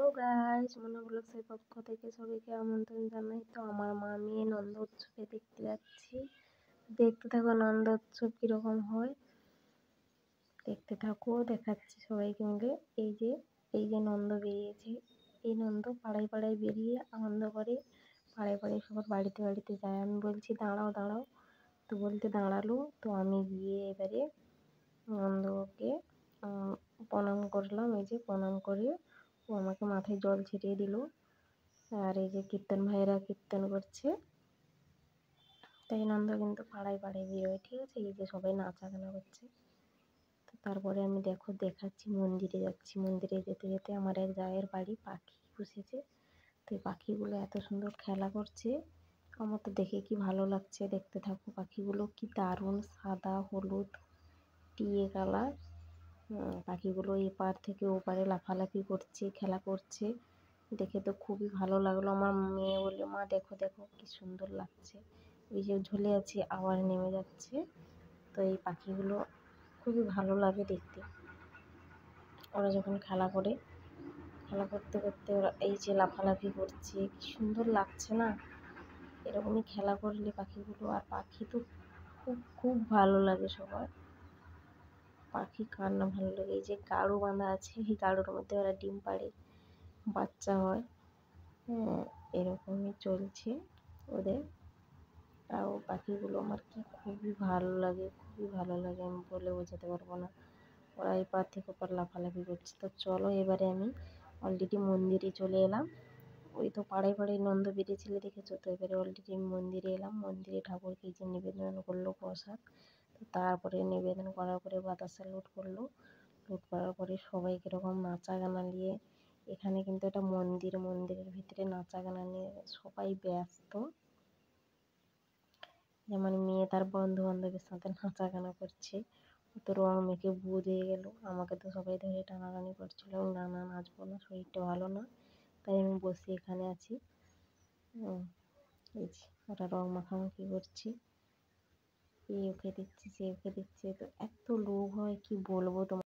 Hello guys, মনো ব্লগসের পক্ষ থেকে সবাইকে আমন্ত্রণ জানাই। তো আমার মা মেয়ে নন্দ উৎসবে দেখতে যাচ্ছি। দেখতে থাকো নন্দ উৎসব কিরকম হয়, দেখতে থাকো, দেখাচ্ছি সবাইকে মিলে। এই যে নন্দ বেরিয়েছে, এই নন্দ পাড়ায় পাড়ায় বেরিয়ে আনন্দ করে, পাড়ায় পাড়ায় সবার বাড়িতে বাড়িতে যায়। আমি বলছি দাঁড়াও দাঁড়াও, তো বলতে দাঁড়ালো। তো আমি গিয়ে এবারে নন্দকে প্রণাম করলাম। এই যে প্রণাম করে ও আমাকে মাথায় জল ছিটিয়ে দিল। আর এই যে কীর্তন ভাইয়েরা কীর্তন করছে। তাই নন্দ কিন্তু পাড়ায় পাড়ায় বেরোয়, ঠিক আছে। এই যে সবাই নাচা গানা করছে। তো তারপরে আমি দেখাচ্ছি মন্দিরে যাচ্ছি। মন্দিরে যেতে যেতে আমার এক জায়ের বাড়ি পাখি পুষেছে। তো এই পাখিগুলো এত সুন্দর খেলা করছে, আমার তো দেখে কি ভালো লাগছে। দেখতে থাকো, পাখিগুলো কি দারুণ, সাদা হলুদ টিয়ে কালার। পাখিগুলো এপার থেকে ওপারে লাফালাফি করছে, খেলা করছে। দেখে তো খুবই ভালো লাগলো। আমার মেয়ে বললো, মা দেখো দেখো কি সুন্দর লাগছে। ওই যে ঝুলে আছে আবার নেমে যাচ্ছে। তো এই পাখিগুলো খুবই ভালো লাগে দেখতে। ওরা যখন খেলা করে, খেলা করতে করতে ওরা এই যে লাফালাফি করছে, কি সুন্দর লাগছে না। এরকমই খেলা করলে পাখিগুলো, আর পাখি তো খুব খুব ভালো লাগে সবার। পাখি কার না ভালো লাগে। এই যে গাড়ু বাঁধা আছে, এই গাড়ুর মধ্যে ওরা ডিম পাড়ে, বাচ্চা হয়। হ্যাঁ, এরকমই চলছে ওদের। তাও পাখিগুলো আমার কি খুবই ভালো লাগে, খুবই ভালো লাগে, আমি বলে বোঝাতে পারবো না। ওরা এপার থেকে ওপার লাফালাফি করছে। তো চলো, এবারে আমি অলরেডি মন্দিরে চলে এলাম। ওই তো পাড়ায় পাড়ায় নন্দ বেরিয়েছিল দেখেছো তো। এবারে অলরেডি আমি মন্দিরে এলাম। মন্দিরে ঠাকুরকে যে নিবেদন করলো প্রসাদ, তো তারপরে নিবেদন করার পরে বাতাসা লুট করলো। লুট করার পরে সবাই কীরকম নাচা গানা নিয়ে, এখানে কিন্তু একটা মন্দির, মন্দিরের ভিতরে নাচা গানা নিয়ে সবাই ব্যস্ত। যেমন মেয়ে তার বন্ধু বান্ধবের সাথে নাচা গানা করছে। ও তো রং মেখে ভূত হয়ে গেল। আমাকে তো সবাই ধরে টানাটানি করছিল, না না নাচবো না, শরীরটা ভালো না। তাই আমি বসে এখানে আছি। এই যে ওরা রং মাখামাখি করছে, এ ওকে দিচ্ছে সে ওকে দিচ্ছে। তো এত লোক হয় কি বলবো তোমার।